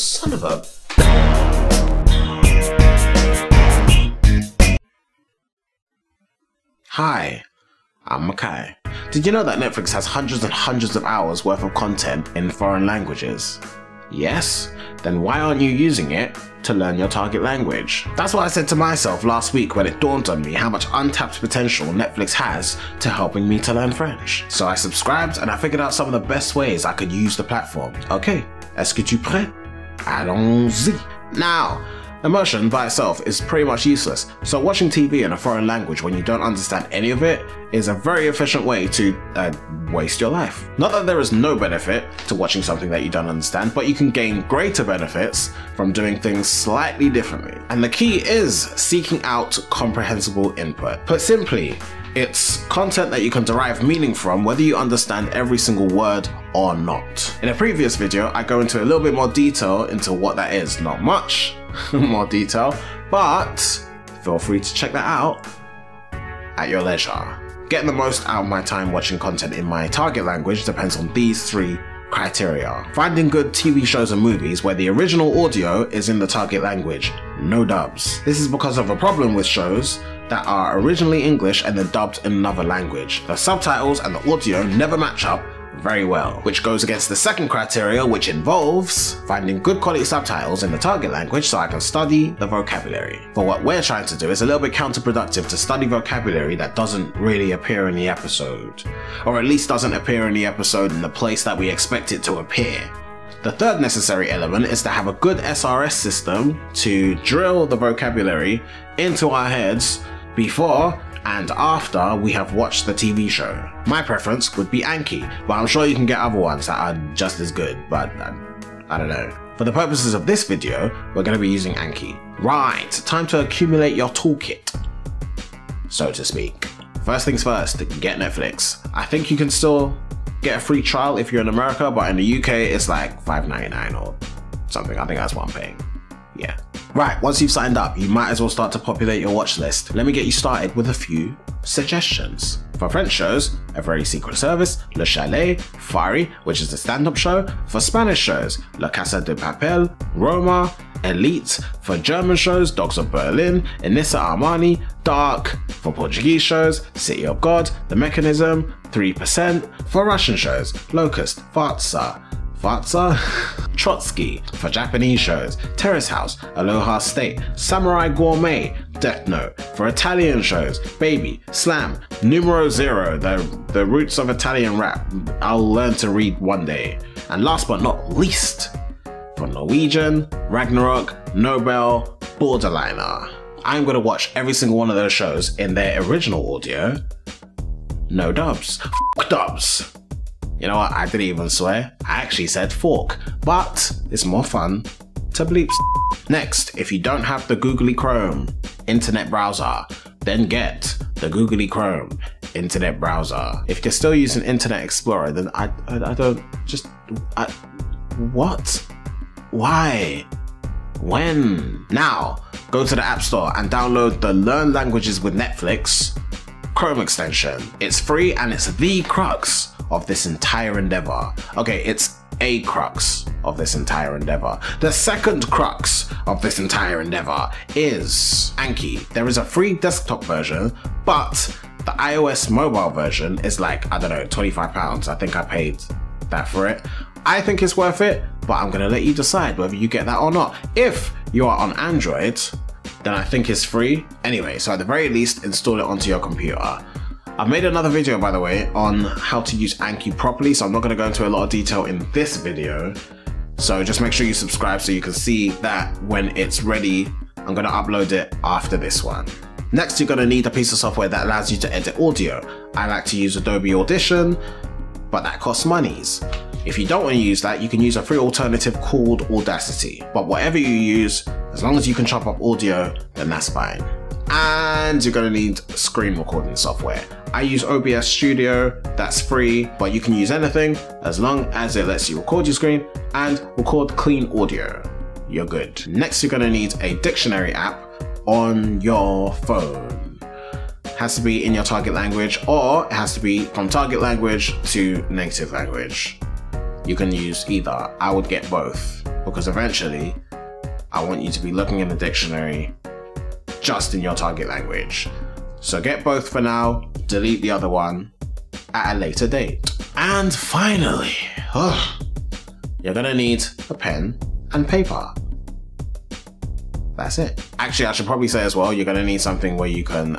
son of a... Hi, I'm Makai. Did you know that Netflix has hundreds and hundreds of hours worth of content in foreign languages? Yes? Then why aren't you using it to learn your target language? That's what I said to myself last week when it dawned on me how much untapped potential Netflix has to helping me to learn French. So I subscribed and I figured out some of the best ways I could use the platform. Okay, est-ce que tu prêt? Allons-y. Now, immersion by itself is pretty much useless, so watching TV in a foreign language when you don't understand any of it is a very efficient way to waste your life. Not that there is no benefit to watching something that you don't understand, but you can gain greater benefits from doing things slightly differently. And the key is seeking out comprehensible input. Put simply, it's content that you can derive meaning from whether you understand every single word or not. In a previous video, I go into a little bit more detail into what that is. Not much more detail, but feel free to check that out at your leisure. Getting the most out of my time watching content in my target language depends on these three criteria. Finding good TV shows and movies where the original audio is in the target language, no dubs. This is because of a problem with shows that are originally English and then dubbed in another language. The subtitles and the audio never match up very well, which goes against the second criteria, which involves finding good quality subtitles in the target language so I can study the vocabulary. But what we're trying to do is a little bit counterproductive to study vocabulary that doesn't really appear in the episode, or at least doesn't appear in the episode in the place that we expect it to appear. The third necessary element is to have a good SRS system to drill the vocabulary into our heads before and after we have watched the TV show. My preference would be Anki, but I'm sure you can get other ones that are just as good, but I don't know. For the purposes of this video, we're going to be using Anki. Right, time to accumulate your toolkit, so to speak. First things first, get Netflix. I think you can still get a free trial if you're in America, but in the UK it's like $5.99 or something. I think that's what I'm paying. Yeah. Right, once you've signed up, you might as well start to populate your watch list. Let me get you started with a few suggestions. For French shows, A Very Secret Service, Le Chalet, Fari, which is the stand-up show. For Spanish shows, La Casa de Papel, Roma, Elite. For German shows, Dogs of Berlin, Inissa Armani, Dark. For Portuguese shows, City of God, The Mechanism, 3%. For Russian shows, Locust, Fartsa, Trotsky. For Japanese shows, Terrace House, Aloha State, Samurai Gourmet, Death Note. For Italian shows, Baby, Slam, Numero Zero, the roots of Italian rap. I'll learn to read one day. And last but not least, for Norwegian, Ragnarok, Nobel, Borderliner. I'm gonna watch every single one of those shows in their original audio. No dubs. F dubs. You know what, I didn't even swear, I actually said fork, but it's more fun to bleep. Next, if you don't have the Googly Chrome internet browser, then get the Googly Chrome internet browser. If you're still using Internet Explorer, then I don't, what? Why? When? Now, go to the App Store and download the Learn Languages with Netflix Chrome extension. It's free and it's the crux of this entire endeavor. Okay, it's a crux of this entire endeavor. The second crux of this entire endeavor is Anki. There is a free desktop version, but the iOS mobile version is like, I don't know, £25. I think I paid that for it. I think it's worth it, but I'm gonna let you decide whether you get that or not. If you are on Android, then I think it's free. Anyway, so at the very least, install it onto your computer. I've made another video, by the way, on how to use Anki properly, so I'm not going to go into a lot of detail in this video. So just make sure you subscribe so you can see that when it's ready. I'm going to upload it after this one. Next, you're going to need a piece of software that allows you to edit audio. I like to use Adobe Audition, but that costs monies. If you don't want to use that, you can use a free alternative called Audacity. But whatever you use, as long as you can chop up audio, then that's fine. And you're going to need screen recording software. I use OBS Studio, that's free, but you can use anything as long as it lets you record your screen and record clean audio. You're good. Next, you're going to need a dictionary app on your phone. It has to be in your target language, or it has to be from target language to native language. you can use either. I would get both, because eventually I want you to be looking in the dictionary just in your target language. So get both for now, delete the other one at a later date. And finally, you're gonna need a pen and paper. That's it. Actually, I should probably say as well, you're gonna need something where you can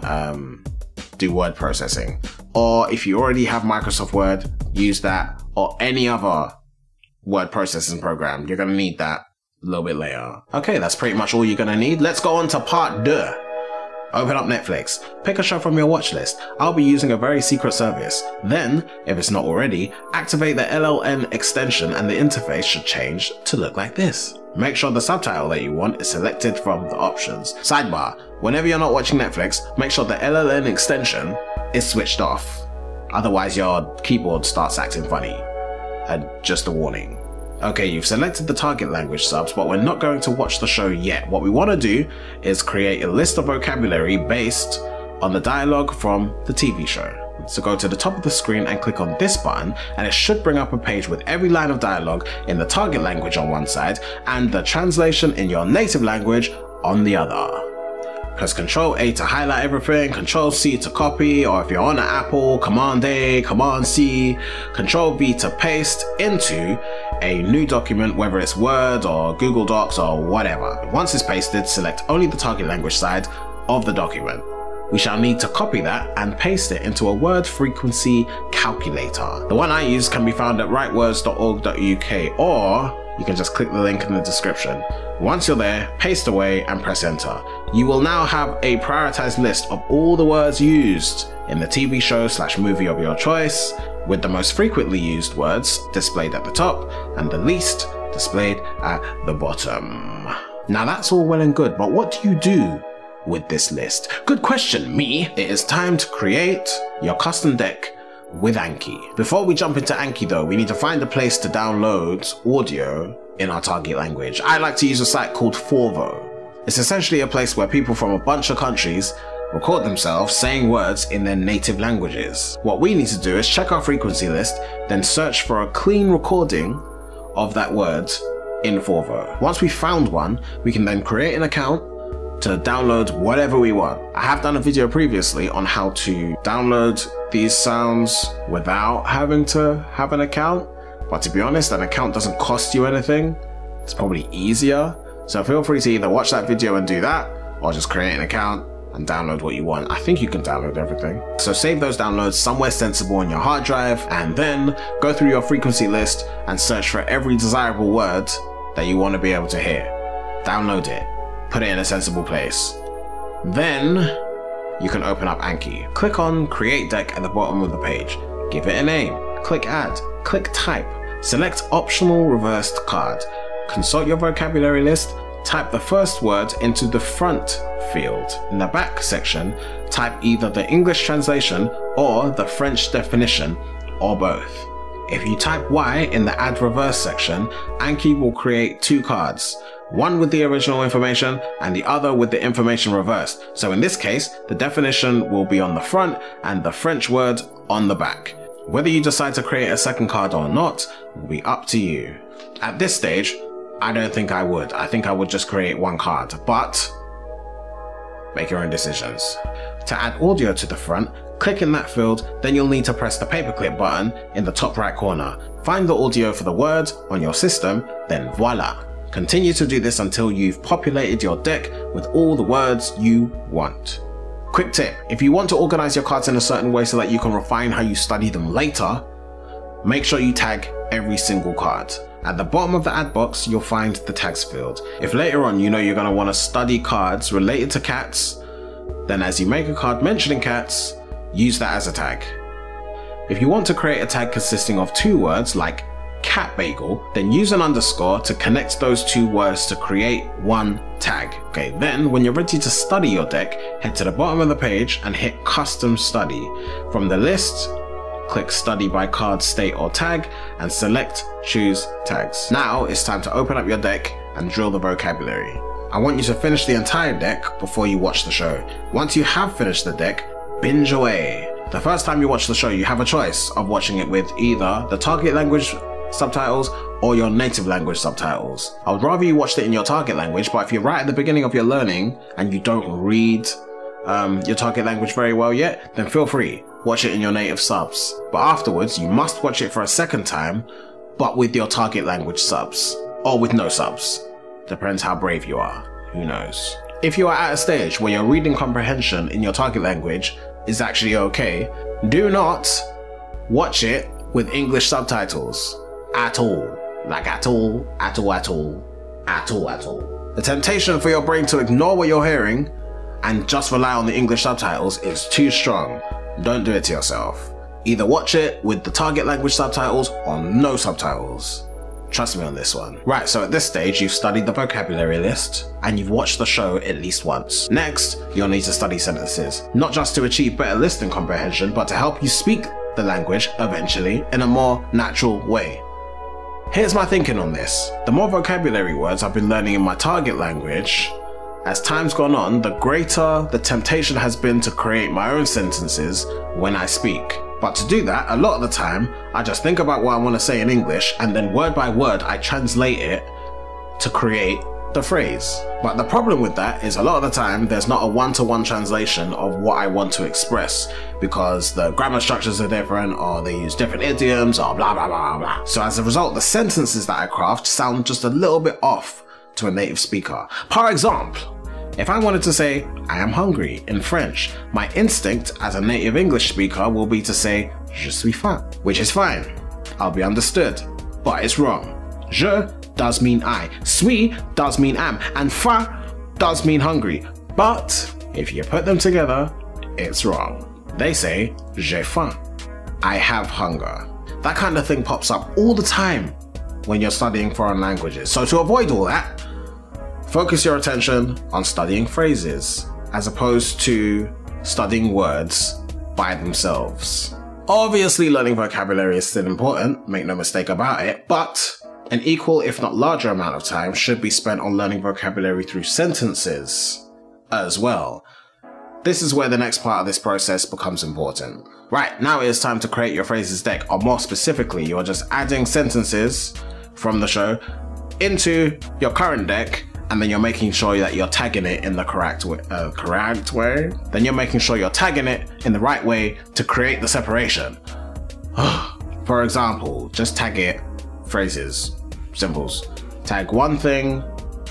do word processing. Or if you already have Microsoft Word, use that, or any other word processing program. You're gonna need that a little bit later. Okay, that's pretty much all you're gonna need. Let's go on to part 2. Open up Netflix, pick a show from your watch list. I'll be using a very secret service. Then, if it's not already, activate the LLN extension and the interface should change to look like this. Make sure the subtitle that you want is selected from the options. Sidebar, whenever you're not watching Netflix, make sure the LLN extension is switched off. Otherwise your keyboard starts acting funny. Just a warning. Okay, you've selected the target language subs, but we're not going to watch the show yet. What we want to do is create a list of vocabulary based on the dialogue from the TV show. So go to the top of the screen and click on this button, and it should bring up a page with every line of dialogue in the target language on one side and the translation in your native language on the other. Press Ctrl A to highlight everything, Ctrl C to copy, or if you're on an Apple, Command A, Command C, Ctrl V to paste into a new document, whether it's Word or Google Docs or whatever. Once it's pasted, select only the target language side of the document. We shall need to copy that and paste it into a word frequency calculator. The one I use can be found at writewords.org.uk, or you can just click the link in the description. Once you're there, paste away and press enter. You will now have a prioritized list of all the words used in the TV show / movie of your choice, with the most frequently used words displayed at the top and the least displayed at the bottom. Now that's all well and good, but what do you do with this list? Good question, me. It is time to create your custom deck with Anki. Before we jump into Anki though, we need to find a place to download audio in our target language. I like to use a site called Forvo. It's essentially a place where people from a bunch of countries record themselves saying words in their native languages. What we need to do is check our frequency list, then search for a clean recording of that word in Forvo. Once we found one, we can then create an account to download whatever we want. I have done a video previously on how to download these sounds without having to have an account, but to be honest, an account doesn't cost you anything. It's probably easier. So feel free to either watch that video and do that, or just create an account and download what you want. I think you can download everything. So save those downloads somewhere sensible on your hard drive, and then go through your frequency list and search for every desirable word that you want to be able to hear. Download it. Put it in a sensible place. Then you can open up Anki. Click on Create Deck at the bottom of the page. Give it a name. Click Add. Click Type. Select Optional Reversed Card. Consult your vocabulary list. Type the first word into the front field. In the back section, type either the English translation or the French definition, or both. If you type Y in the Add Reverse section, Anki will create 2 cards. One with the original information and the other with the information reversed. So in this case, the definition will be on the front and the French word on the back. Whether you decide to create a second card or not will be up to you. At this stage, I don't think I would. I think I would just create 1 card, but make your own decisions. To add audio to the front, click in that field, then you'll need to press the paperclip button in the top right corner. Find the audio for the word on your system, then voila. Continue to do this until you've populated your deck with all the words you want. Quick tip, if you want to organize your cards in a certain way so that you can refine how you study them later, make sure you tag every single card. At the bottom of the add box, you'll find the tags field. If later on you know you're going to want to study cards related to cats, then as you make a card mentioning cats, use that as a tag. If you want to create a tag consisting of 2 words like cat bagel, then use an underscore to connect those 2 words to create 1 tag. Okay, then when you're ready to study your deck, head to the bottom of the page and hit custom study. From the list, click study by card, state or tag and select choose tags. Now it's time to open up your deck and drill the vocabulary. I want you to finish the entire deck before you watch the show. Once you have finished the deck, binge away. The first time you watch the show, you have a choice of watching it with either the target language subtitles or your native language subtitles. I would rather you watched it in your target language, but if you're right at the beginning of your learning and you don't read your target language very well yet, then feel free, watch it in your native subs. But afterwards, you must watch it for a second time, but with your target language subs, or with no subs. Depends how brave you are, who knows. If you are at a stage where your reading comprehension in your target language is actually okay, do not watch it with English subtitles at all. Like at all, at all, at all, at all, at all. The temptation for your brain to ignore what you're hearing and just rely on the English subtitles is too strong. Don't do it to yourself. Either watch it with the target language subtitles or no subtitles. Trust me on this one. Right, so at this stage, you've studied the vocabulary list and you've watched the show at least once. Next, you'll need to study sentences, not just to achieve better listening comprehension, but to help you speak the language eventually in a more natural way. Here's my thinking on this. The more vocabulary words I've been learning in my target language, as time's gone on, the greater the temptation has been to create my own sentences when I speak. But to do that, a lot of the time, I just think about what I want to say in English and then word by word, I translate it to create the phrase. But the problem with that is a lot of the time, there's not a one-to-one translation of what I want to express because the grammar structures are different or they use different idioms or blah, blah, blah, blah. So as a result, the sentences that I craft sound just a little bit off to a native speaker. For example, if I wanted to say, I am hungry in French, my instinct as a native English speaker will be to say, je suis faim, which is fine. I'll be understood, but it's wrong. Je does mean I, suis does mean am, and faim does mean hungry. But if you put them together, it's wrong. They say, j'ai faim, I have hunger. That kind of thing pops up all the time when you're studying foreign languages. So to avoid all that, focus your attention on studying phrases as opposed to studying words by themselves. Obviously, learning vocabulary is still important, make no mistake about it, but an equal if not larger amount of time should be spent on learning vocabulary through sentences as well. This is where the next part of this process becomes important. Right, now it is time to create your phrases deck, or more specifically, you're just adding sentences from the show into your current deck, and then you're making sure that you're tagging it in the correct way. Then you're making sure you're tagging it in the right way to create the separation. For example, just tag it phrases, symbols. Tag one thing,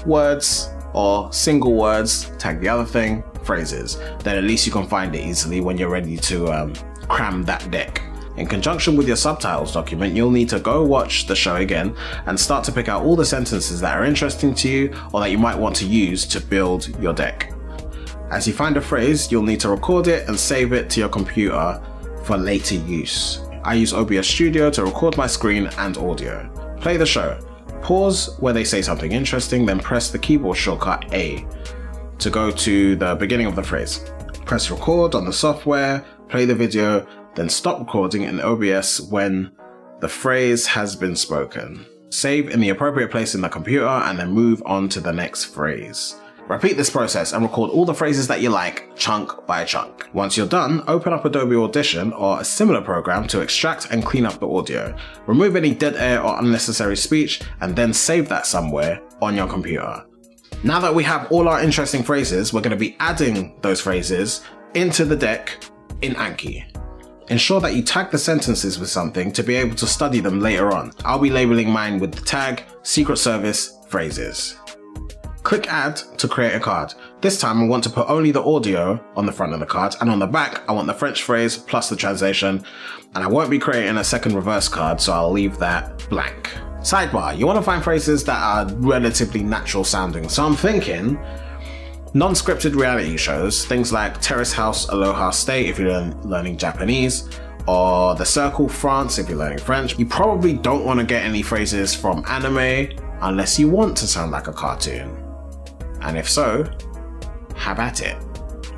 words, or single words, tag the other thing, phrases. Then at least you can find it easily when you're ready to cram that deck. In conjunction with your subtitles document, you'll need to go watch the show again and start to pick out all the sentences that are interesting to you or that you might want to use to build your deck. As you find a phrase, you'll need to record it and save it to your computer for later use. I use OBS Studio to record my screen and audio. Play the show. Pause where they say something interesting, then press the keyboard shortcut A to go to the beginning of the phrase. Press record on the software, play the video, then stop recording in OBS when the phrase has been spoken. Save in the appropriate place in the computer and then move on to the next phrase. Repeat this process and record all the phrases that you like, chunk by chunk. Once you're done, open up Adobe Audition or a similar program to extract and clean up the audio. Remove any dead air or unnecessary speech and then save that somewhere on your computer. Now that we have all our interesting phrases, we're going to be adding those phrases into the deck in Anki. Ensure that you tag the sentences with something to be able to study them later on. I'll be labeling mine with the tag Secret Service phrases. Click Add to create a card. This time I want to put only the audio on the front of the card, and on the back I want the French phrase plus the translation, and I won't be creating a second reverse card, so I'll leave that blank. Sidebar, you want to find phrases that are relatively natural sounding, so I'm thinking non-scripted reality shows, things like Terrace House Aloha Stay if you're learning Japanese, or The Circle France if you're learning French. You probably don't want to get any phrases from anime unless you want to sound like a cartoon. And if so, have at it.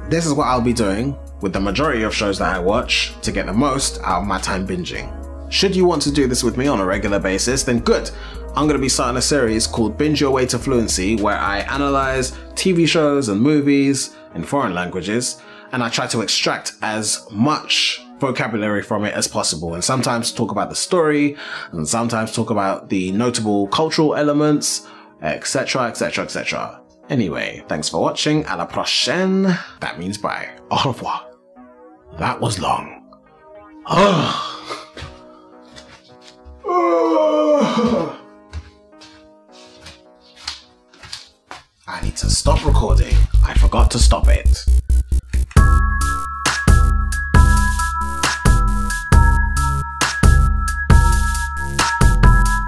This is what I'll be doing with the majority of shows that I watch to get the most out of my time binging. Should you want to do this with me on a regular basis, then good. I'm going to be starting a series called Binge Your Way to Fluency, where I analyze TV shows and movies in foreign languages, and I try to extract as much vocabulary from it as possible, and sometimes talk about the story, and sometimes talk about the notable cultural elements, etc, etc, etc. Anyway, thanks for watching. À la prochaine. That means bye. Au revoir. That was long. I need to stop recording. I forgot to stop it.